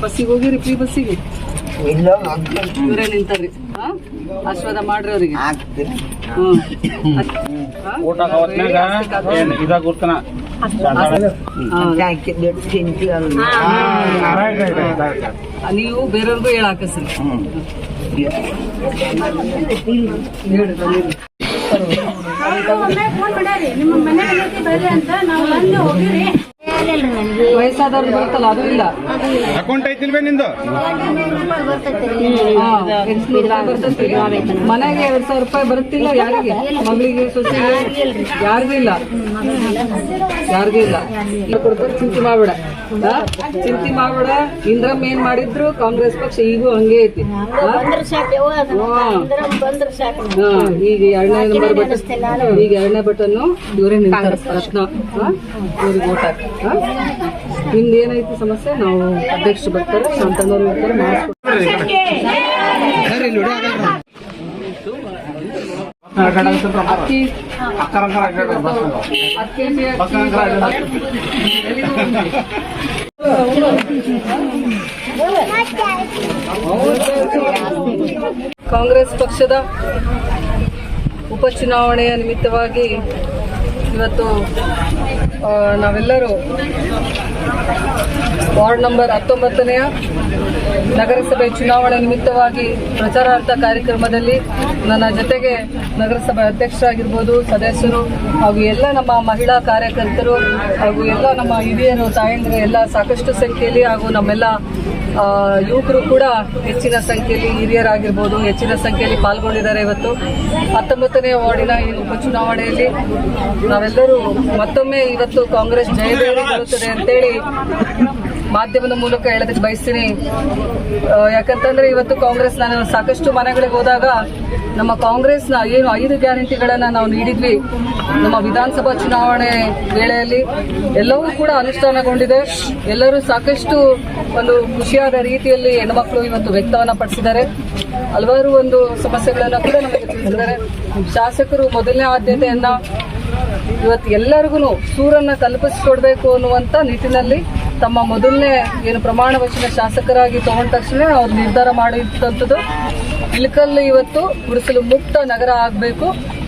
ಬಸ್ಸಿಗೆ ಹೋಗಿರಿ, ಫ್ರೀ ಬಸ್ಸಿಗೆ ಇವರೇ ನಿಂತಾರ್ರಿ. ಆಶೀರ್ವಾದ ಮಾಡ್ರಿ ಅವ್ರಿಗೆ. ನೀವು ಬೇರೆಯವ್ರಿಗೂ ಹೇಳಾಕಸ್ರಿ. ವಯಸ್ಸಾದವ್ರು ಬರುತ್ತಲ್ಲ, ಅದು ಇಲ್ಲ. ಅಕೌಂಟ್ ಐತಿಲ್ವೇ ನಿಂದು? ಮನೆಗೆ 2,000 ರೂಪಾಯಿ ಬರುತ್ತಿಲ್ಲ. ಯಾರಿಗೆ? ಮಗಳಿಗೆ, ಸೊಸೆಗೆ, ಯಾರಿಗೂ ಇಲ್ಲ. ಯಾರಿಗೂ ಇಲ್ಲ. ಕೊಡ್ತಾರೆ. ಚಿಂತೆ ಮಾಡ್ಬೇಡ, ಚಿಂತೆ ಮಾಡ್ಬೇಡ. ಇಂದ್ರಮ್ಮ ಏನ್ ಮಾಡಿದ್ರು ಕಾಂಗ್ರೆಸ್ ಪಕ್ಷ ಈಗೂ ಹಂಗೆ ಐತಿ. ಈಗ 2ನೇ ನಂಬರ್ ಬಟನ್, ಈಗ 2ನೇ ಬಟನ್ ಇವರೇ ನಿಂತಾರೆ. ರತ್ನ ಇವ್ರಿಗೆ ಓಟ್ ಹಾಕಿ. ನಿಮ್ದು ಏನೈತಿ ಸಮಸ್ಯೆ? ನಾವು ಅಧ್ಯಕ್ಷರು ಬರ್ತಾರೆ, ಶಾಂತನವರು ಇರ್ತಾರೆ, ಮಾಡಿಸ್ಕೊಡ್ತಾರೆ. ಅಕ್ಕಿ 10 ಕಾಂಗ್ರೆಸ್ ಪಕ್ಷದ ಉಪಚುನಾವಣೆಯ ನಿಮಿತ್ತವಾಗಿ ಇವತ್ತು ನಾವೆಲ್ಲರೂ ವಾರ್ಡ್ ನಂಬರ್ 19ನೇ ನಗರಸಭೆ ಚುನಾವಣೆ ನಿಮಿತ್ತವಾಗಿ ಪ್ರಚಾರಾರ್ಥ ಕಾರ್ಯಕ್ರಮದಲ್ಲಿ ನನ್ನ ಜೊತೆಗೆ ನಗರಸಭೆ ಅಧ್ಯಕ್ಷರಾಗಿರ್ಬೋದು, ಸದಸ್ಯರು ಹಾಗೂ ಎಲ್ಲ ನಮ್ಮ ಮಹಿಳಾ ಕಾರ್ಯಕರ್ತರು ಹಾಗೂ ಎಲ್ಲ ನಮ್ಮ ಹಿರಿಯರು, ತಾಯಂದಿರು ಎಲ್ಲ ಸಾಕಷ್ಟು ಸಂಖ್ಯೆಯಲ್ಲಿ ಹಾಗೂ ನಮ್ಮೆಲ್ಲ ಯುವಕರು ಕೂಡ ಹೆಚ್ಚಿನ ಸಂಖ್ಯೆಯಲ್ಲಿ, ಹಿರಿಯರಾಗಿರ್ಬೋದು ಹೆಚ್ಚಿನ ಸಂಖ್ಯೆಯಲ್ಲಿ ಪಾಲ್ಗೊಂಡಿದ್ದಾರೆ. ಇವತ್ತು 19ನೇ ವಾರ್ಡಿನ ಈ ಉಪಚುನಾವಣೆಯಲ್ಲಿ ನಾವೆಲ್ಲರೂ ಮತ್ತೊಮ್ಮೆ ಇವತ್ತು ಕಾಂಗ್ರೆಸ್ ಜಯಬೇರಿ ಬರುತ್ತದೆ ಅಂತೇಳಿ ಮಾಧ್ಯಮದ ಮೂಲಕ ಹೇಳೋದಕ್ಕೆ ಬಯಸ್ತೀನಿ. ಯಾಕಂತಂದ್ರೆ ಇವತ್ತು ಕಾಂಗ್ರೆಸ್, ನಾನು ಸಾಕಷ್ಟು ಮನೆಗಳಿಗೆ ಹೋದಾಗ ನಮ್ಮ ಕಾಂಗ್ರೆಸ್ನ ಏನು 5 ಗ್ಯಾರಂಟಿಗಳನ್ನು ನಾವು ನೀಡಿದ್ವಿ ನಮ್ಮ ವಿಧಾನಸಭಾ ಚುನಾವಣೆ ವೇಳೆಯಲ್ಲಿ, ಎಲ್ಲವೂ ಕೂಡ ಅನುಷ್ಠಾನಗೊಂಡಿದೆ. ಎಲ್ಲರೂ ಸಾಕಷ್ಟು ಒಂದು ಖುಷಿಯಾದ ರೀತಿಯಲ್ಲಿ ಹೆಣ್ಮಕ್ಳು ಇವತ್ತು ವ್ಯಕ್ತವನ್ನ ಪಡಿಸಿದ್ದಾರೆ. ಹಲವಾರು ಒಂದು ಸಮಸ್ಯೆಗಳನ್ನು ಕೂಡ ನಮಗೆ ತಿಳಿಸಿದ್ದಾರೆ. ಶಾಸಕರು ಮೊದಲನೇ ಆದ್ಯತೆಯನ್ನ ಇವತ್ತು ಎಲ್ಲರಿಗೂ ಸೂರನ್ನ ಕಲ್ಪಿಸಿಕೊಡ್ಬೇಕು ಅನ್ನುವಂಥ ನಿಟ್ಟಿನಲ್ಲಿ ತಮ್ಮ ಮೊದಲನೇ ಏನು ಪ್ರಮಾಣ ವಚನ ಶಾಸಕರಾಗಿ ತಗೊಂಡ ತಕ್ಷಣ ಅವ್ರು ನಿರ್ಧಾರ ಮಾಡಿರ್ತಂಥದ್ದು ಇಳಕಲ್ ಇವತ್ತು ಗುಡಿಸಲು ಮುಕ್ತ ನಗರ ಆಗಬೇಕು,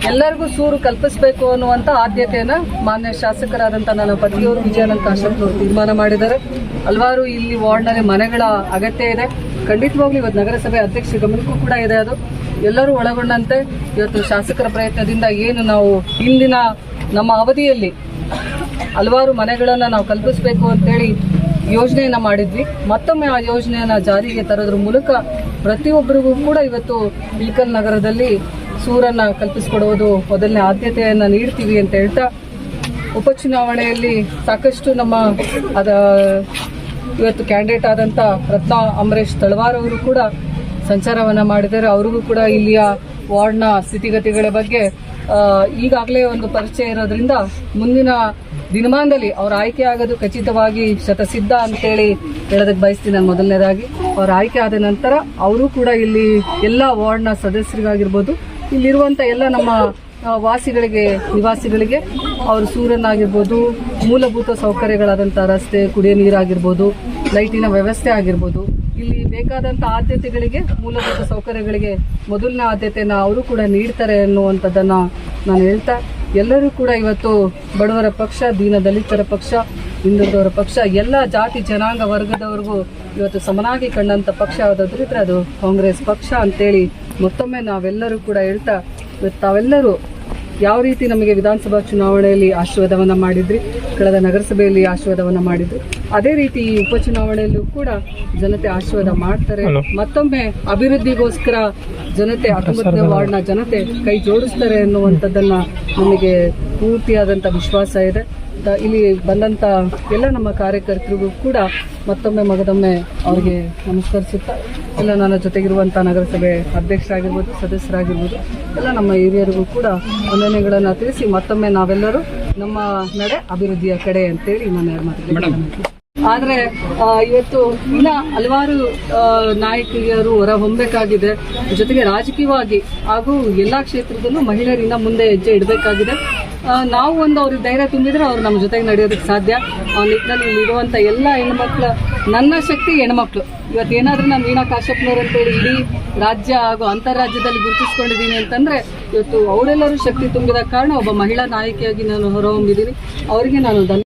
ಎಲ್ಲರಿಗೂ ಸೂರು ಕಲ್ಪಿಸಬೇಕು ಅನ್ನುವಂಥ ಆದ್ಯತೆಯನ್ನ ಮಾನ್ಯ ಶಾಸಕರಾದಂಥ ನನ್ನ ಪತಿಯವರು ವಿಜಯಾನಂದ ಕಾಶ್ಯಪ್ನವರು ತೀರ್ಮಾನ ಮಾಡಿದ್ದಾರೆ. ಹಲವಾರು ಇಲ್ಲಿ ವಾರ್ಡ್ನಲ್ಲಿ ಮನೆಗಳ ಅಗತ್ಯ ಇದೆ. ಖಂಡಿತವಾಗ್ಲೂ ಇವತ್ತು ನಗರಸಭೆ ಅಧ್ಯಕ್ಷರ ಗಮನಕ್ಕೂ ಕೂಡ ಇದೆ. ಅದು ಎಲ್ಲರೂ ಒಳಗೊಂಡಂತೆ ಇವತ್ತು ಶಾಸಕರ ಪ್ರಯತ್ನದಿಂದ ಏನು ನಾವು ಇಂದಿನ ನಮ್ಮ ಅವಧಿಯಲ್ಲಿ ಹಲವಾರು ಮನೆಗಳನ್ನು ನಾವು ಕಲ್ಪಿಸಬೇಕು ಅಂತೇಳಿ ಯೋಜನೆಯನ್ನು ಮಾಡಿದ್ವಿ. ಮತ್ತೊಮ್ಮೆ ಆ ಯೋಜನೆಯನ್ನು ಜಾರಿಗೆ ತರೋದ್ರ ಮೂಲಕ ಪ್ರತಿಯೊಬ್ಬರಿಗೂ ಕೂಡ ಇವತ್ತು ಇಳಕಲ್ ನಗರದಲ್ಲಿ ಸೂರನ್ನು ಕಲ್ಪಿಸಿಕೊಡುವುದು ಮೊದಲನೇ ಆದ್ಯತೆಯನ್ನು ನೀಡ್ತೀವಿ ಅಂತ ಹೇಳ್ತಾ, ಉಪಚುನಾವಣೆಯಲ್ಲಿ ಸಾಕಷ್ಟು ನಮ್ಮ ಇವತ್ತು ಕ್ಯಾಂಡಿಡೇಟ್ ಆದಂಥ ರತ್ನ ಅಮರೇಶ್ ತಳವಾರ್ ಅವರು ಕೂಡ ಸಂಚಾರವನ್ನು ಮಾಡಿದ್ದಾರೆ. ಅವ್ರಿಗೂ ಕೂಡ ಇಲ್ಲಿಯ ವಾರ್ಡ್ನ ಸ್ಥಿತಿಗತಿಗಳ ಬಗ್ಗೆ ಈಗಾಗಲೇ ಒಂದು ಪರಿಚಯ ಇರೋದ್ರಿಂದ ಮುಂದಿನ ದಿನಮಾನದಲ್ಲಿ ಅವ್ರ ಆಯ್ಕೆ ಆಗೋದು ಖಚಿತವಾಗಿ ಶತಸಿದ್ಧ ಅಂತೇಳಿ ಹೇಳೋದಕ್ಕೆ ಬಯಸ್ತೀನಿ. ನಾನು ಮೊದಲನೇದಾಗಿ ಅವ್ರ ಆಯ್ಕೆ ಆದ ನಂತರ ಅವರು ಕೂಡ ಇಲ್ಲಿ ಎಲ್ಲ ವಾರ್ಡ್ನ ಸದಸ್ಯರಿಗಾಗಿರ್ಬೋದು, ಇಲ್ಲಿರುವಂಥ ಎಲ್ಲ ನಮ್ಮ ವಾಸಿಗಳಿಗೆ, ನಿವಾಸಿಗಳಿಗೆ ಅವರು ಸೂರನ್ನಾಗಿರ್ಬೋದು, ಮೂಲಭೂತ ಸೌಕರ್ಯಗಳಾದಂಥ ರಸ್ತೆ, ಕುಡಿಯೋ ನೀರಾಗಿರ್ಬೋದು, ಲೈಟಿನ ವ್ಯವಸ್ಥೆ ಆಗಿರ್ಬೋದು, ಇಲ್ಲಿ ಬೇಕಾದಂಥ ಆದ್ಯತೆಗಳಿಗೆ, ಮೂಲಭೂತ ಸೌಕರ್ಯಗಳಿಗೆ ಮೊದಲನೇ ಆದ್ಯತೆಯನ್ನು ಅವರು ಕೂಡ ನೀಡ್ತಾರೆ ಅನ್ನುವಂಥದ್ದನ್ನು ನಾನು ಹೇಳ್ತಾ, ಎಲ್ಲರೂ ಕೂಡ ಇವತ್ತು ಬಡವರ ಪಕ್ಷ, ದೀನ ದಲಿತರ ಪಕ್ಷ, ಹಿಂದುಳಿದವರ ಪಕ್ಷ, ಎಲ್ಲ ಜಾತಿ ಜನಾಂಗ ವರ್ಗದವರೆಗೂ ಇವತ್ತು ಸಮನಾಗಿ ಕಂಡಂಥ ಪಕ್ಷ ಯಾವುದಾದ್ರಿದ್ರೆ ಅದು ಕಾಂಗ್ರೆಸ್ ಪಕ್ಷ ಅಂತೇಳಿ ಮತ್ತೊಮ್ಮೆ ನಾವೆಲ್ಲರೂ ಕೂಡ ಹೇಳ್ತಾ, ಇವತ್ತು ತಾವೆಲ್ಲರೂ ಯಾವ ರೀತಿ ನಮಗೆ ವಿಧಾನಸಭಾ ಚುನಾವಣೆಯಲ್ಲಿ ಆಶೀರ್ವಾದವನ್ನು ಮಾಡಿದ್ರಿ, ಕಳೆದ ನಗರಸಭೆಯಲ್ಲಿ ಆಶೀರ್ವಾದವನ್ನು ಮಾಡಿದ್ರು, ಅದೇ ರೀತಿ ಈ ಉಪಚುನಾವಣೆಯಲ್ಲೂ ಕೂಡ ಜನತೆ ಆಶೀರ್ವಾದ ಮಾಡ್ತಾರೆ. ಮತ್ತೊಮ್ಮೆ ಅಭಿವೃದ್ಧಿಗೋಸ್ಕರ ಜನತೆ 19ನೇ ವಾರ್ಡ್ನ ಜನತೆ ಕೈ ಜೋಡಿಸ್ತಾರೆ ಅನ್ನುವಂಥದ್ದನ್ನ ನಮಗೆ ಪೂರ್ತಿಯಾದಂಥ ವಿಶ್ವಾಸ ಇದೆ. ಇಲ್ಲಿ ಬಂದಂಥ ಎಲ್ಲ ನಮ್ಮ ಕಾರ್ಯಕರ್ತರಿಗೂ ಕೂಡ ಮತ್ತೊಮ್ಮೆ ಮಗದೊಮ್ಮೆ ಅವರಿಗೆ ನಮಸ್ಕರಿಸುತ್ತಾ, ಎಲ್ಲ ನನ್ನ ಜೊತೆಗಿರುವಂಥ ನಗರಸಭೆ ಅಧ್ಯಕ್ಷರಾಗಿರ್ಬೋದು, ಸದಸ್ಯರಾಗಿರ್ಬೋದು, ಎಲ್ಲ ನಮ್ಮ ಹಿರಿಯರಿಗೂ ಕೂಡ ವಂದನೆಗಳನ್ನು ತಿಳಿಸಿ ಮತ್ತೊಮ್ಮೆ ನಾವೆಲ್ಲರೂ ನಮ್ಮ ನಡೆ ಅಭಿವೃದ್ಧಿಯ ಕಡೆ ಅಂತೇಳಿ ನಾನು ಮಾತಾಡ್ತೀನಿ. ಆದರೆ ಇವತ್ತು ಇನ್ನ ಹಲವಾರು ನಾಯಕಿಯರು ಹೊರಹೊಮ್ಮಬೇಕಾಗಿದೆ. ಜೊತೆಗೆ ರಾಜಕೀಯವಾಗಿ ಹಾಗೂ ಎಲ್ಲಾ ಕ್ಷೇತ್ರದಲ್ಲೂ ಮಹಿಳೆಯರಿಂದ ಮುಂದೆ ಹೆಜ್ಜೆ ಇಡಬೇಕಾಗಿದೆ. ನಾವು ಒಂದು ಅವ್ರಿಗೆ ಧೈರ್ಯ ತುಂಬಿದ್ರೆ ಅವ್ರು ನಮ್ಮ ಜೊತೆಗೆ ನಡೆಯೋದಕ್ಕೆ ಸಾಧ್ಯ. ಆ ನಿಟ್ಟಿನಲ್ಲಿ ಇಲ್ಲಿರುವಂಥ ಎಲ್ಲ ಹೆಣ್ಮಕ್ಳು, ನನ್ನ ಶಕ್ತಿ ಹೆಣ್ಮಕ್ಳು. ಇವತ್ತೇನಾದ್ರೂ ನಾನು ವೀಣಾ ಕಾಶ್ಯಪ್ನವ್ರು ಅಂತೇಳಿ ಇಡೀ ರಾಜ್ಯ ಹಾಗೂ ಅಂತಾರಾಜ್ಯದಲ್ಲಿ ಗುರುತಿಸ್ಕೊಂಡಿದ್ದೀನಿ ಅಂತಂದ್ರೆ ಇವತ್ತು ಅವರೆಲ್ಲರೂ ಶಕ್ತಿ ತುಂಬಿದ ಕಾರಣ ಒಬ್ಬ ಮಹಿಳಾ ನಾಯಕಿಯಾಗಿ ನಾನು ಹೊರಹೊಮ್ಮಿದ್ದೀನಿ. ಅವರಿಗೆ ನಾನು